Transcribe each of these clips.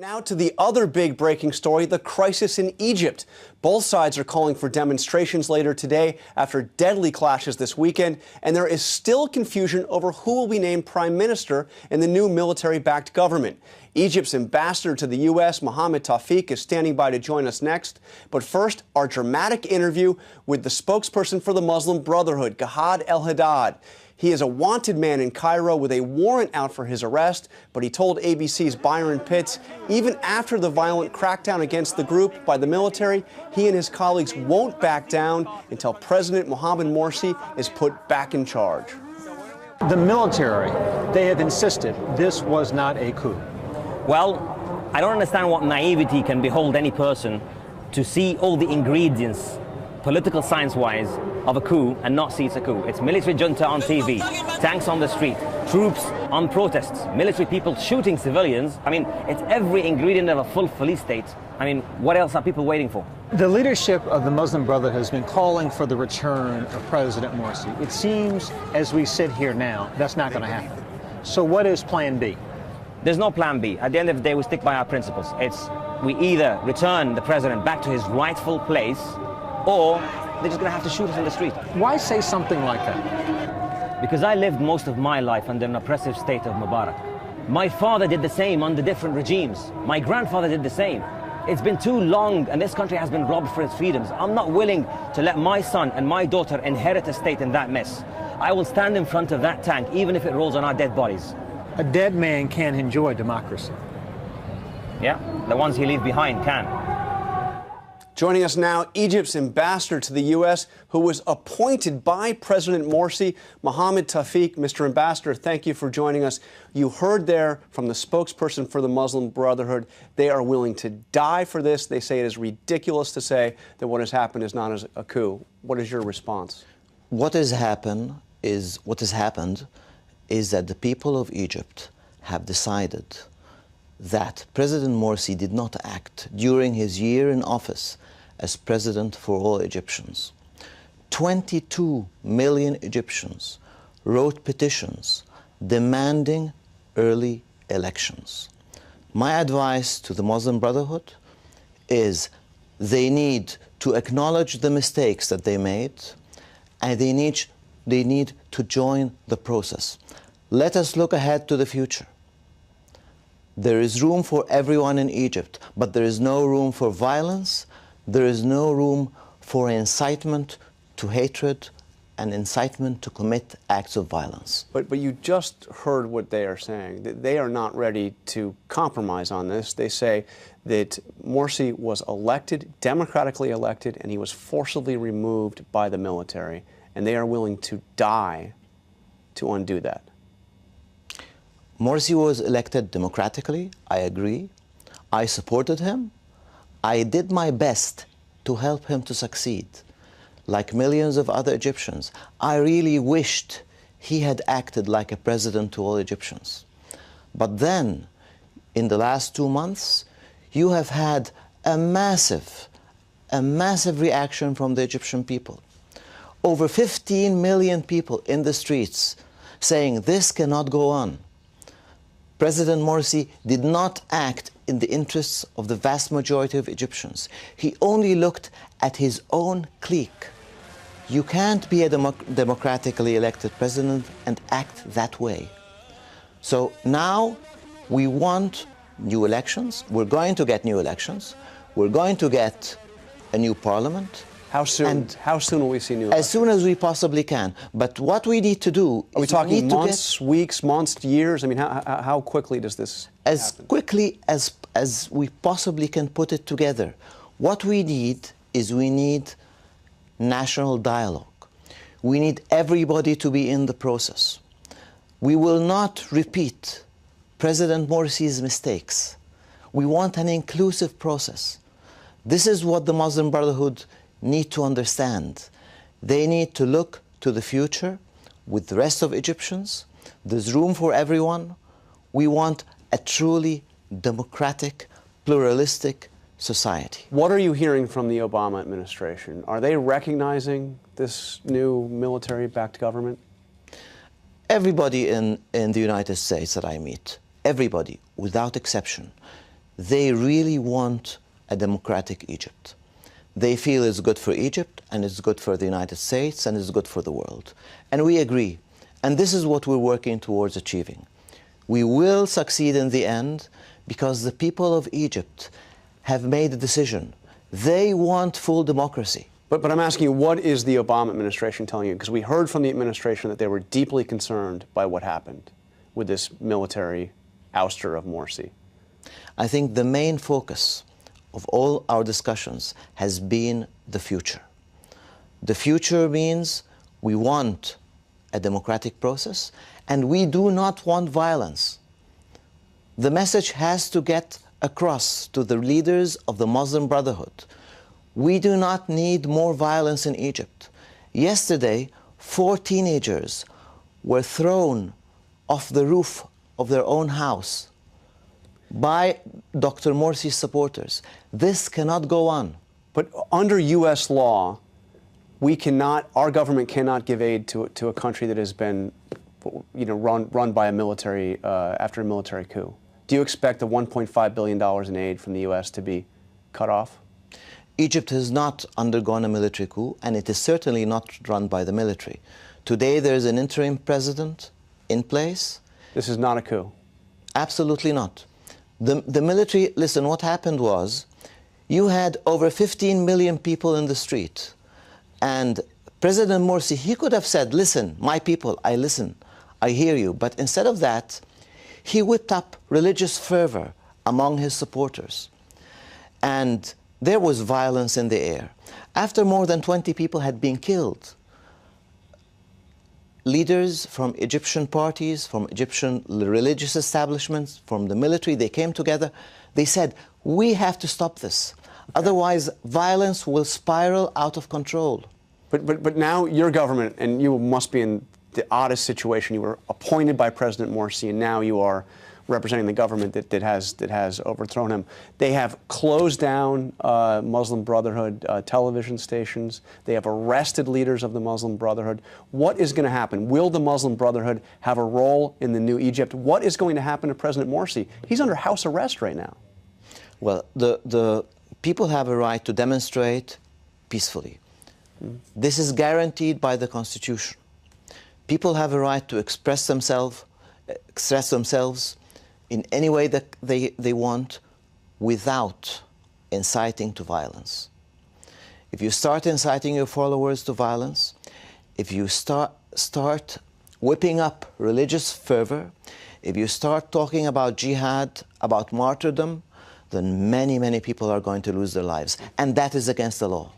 Now to the other big breaking story, the crisis in Egypt. Both sides are calling for demonstrations later today after deadly clashes this weekend, and there is still confusion over who will be named prime minister in the new military-backed government. Egypt's ambassador to the U.S., Mohamed Tawfik, is standing by to join us next. But first, our dramatic interview with the spokesperson for the Muslim Brotherhood, El-Haddad. He is a wanted man in Cairo with a warrant out for his arrest, but he told ABC's Byron Pitts, even after the violent crackdown against the group by the military, he and his colleagues won't back down until President Mohamed Morsi is put back in charge. The military, they have insisted this was not a coup. Well, I don't understand what naivety can behold any person to see all the ingredients, political science-wise, of a coup and not see it's a coup. It's military junta on TV, tanks on the street, troops on protests, military people shooting civilians. I mean, it's every ingredient of a full police state. I mean, what else are people waiting for? The leadership of the Muslim Brotherhood has been calling for the return of President Morsi. It seems, as we sit here now, that's not going to happen. So what is Plan B? There's no Plan B. At the end of the day, we stick by our principles. We either return the president back to his rightful place, or they're just going to have to shoot us in the street. Why say something like that? Because I lived most of my life under an oppressive state of Mubarak. My father did the same under different regimes. My grandfather did the same. It's been too long, and this country has been robbed for its freedoms. I'm not willing to let my son and my daughter inherit a state in that mess. I will stand in front of that tank, even if it rolls on our dead bodies. A dead man can't enjoy democracy. Yeah, the ones he leaves behind can. Joining us now, Egypt's ambassador to the U.S., who was appointed by President Morsi, Mohamed Tawfik. Mr. Ambassador, thank you for joining us. You heard there from the spokesperson for the Muslim Brotherhood. They are willing to die for this. They say it is ridiculous to say that what has happened is not a coup. What is your response? What has happened is that the people of Egypt have decided that President Morsi did not act during his year in office as president for all Egyptians. 22 million Egyptians wrote petitions demanding early elections. My advice to the Muslim Brotherhood is they need to acknowledge the mistakes that they made, and they need to join the process. Let us look ahead to the future. There is room for everyone in Egypt, but there is no room for violence. There is no room for incitement to hatred and incitement to commit acts of violence. But you just heard what they are saying. They are not ready to compromise on this. They say that Morsi was elected, democratically elected, and he was forcibly removed by the military, and they are willing to die to undo that. Morsi was elected democratically, I agree. I supported him. I did my best to help him to succeed. Like millions of other Egyptians, I really wished he had acted like a president to all Egyptians. But then, in the last 2 months, you have had a massive reaction from the Egyptian people. Over 15 million people in the streets saying this cannot go on. President Morsi did not act in the interests of the vast majority of Egyptians. He only looked at his own clique. You can't be a democratically elected president and act that way. So now we want new elections. We're going to get new elections. We're going to get a new parliament. How soon will we see new elections? As soon as we possibly can. But what we need to do is... Are we talking months, weeks, months, years? I mean, how quickly does this As happen? quickly as we possibly can put it together. What we need is national dialogue. We need everybody to be in the process. We will not repeat President Morsi's mistakes. We want an inclusive process. This is what the Muslim Brotherhood need to understand. They need to look to the future with the rest of Egyptians. There's room for everyone. We want a truly democratic, pluralistic society. What are you hearing from the Obama administration? Are they recognizing this new military-backed government? Everybody in the United States that I meet, everybody, without exception, they really want a democratic Egypt. They feel it's good for Egypt, and it's good for the United States, and it's good for the world. And we agree. And this is what we're working towards achieving. We will succeed in the end because the people of Egypt have made a decision. They want full democracy. But I'm asking you, what is the Obama administration telling you? Because we heard from the administration that they were deeply concerned by what happened with this military ouster of Morsi. I think the main focus of all our discussions has been the future. The future means we want a democratic process, and we do not want violence. The message has to get across to the leaders of the Muslim Brotherhood. We do not need more violence in Egypt. Yesterday, 4 teenagers were thrown off the roof of their own house by Dr. Morsi's supporters. This cannot go on. But under U.S. law, our government cannot give aid to a country that has been, run by a military, after a military coup. Do you expect the $1.5 billion in aid from the U.S. to be cut off? Egypt has not undergone a military coup, and it is certainly not run by the military. Today there is an interim president in place. This is not a coup? Absolutely not. The military, listen, what happened was you had over 15 million people in the street, and President Morsi, he could have said, listen, my people, I listen, I hear you. But instead of that, he whipped up religious fervor among his supporters. And there was violence in the air. After more than 20 people had been killed, leaders from Egyptian parties, from Egyptian religious establishments, from the military, they came together. They said, we have to stop this. Otherwise, violence will spiral out of control. But now your government, and you must be in the oddest situation. You were appointed by President Morsi, and now you are representing the government that has overthrown him. They have closed down Muslim Brotherhood television stations. They have arrested leaders of the Muslim Brotherhood. What is going to happen? Will the Muslim Brotherhood have a role in the new Egypt? What is going to happen to President Morsi? He's under house arrest right now. Well, the people have a right to demonstrate peacefully. This is guaranteed by the Constitution. People have a right to express themselves in any way that they want without inciting to violence. If you start inciting your followers to violence, if you start whipping up religious fervor, if you start talking about jihad, about martyrdom, then many, many people are going to lose their lives. And that is against the law.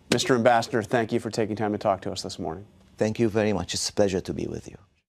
Mr. Ambassador, thank you for taking time to talk to us this morning. Thank you very much. It's a pleasure to be with you.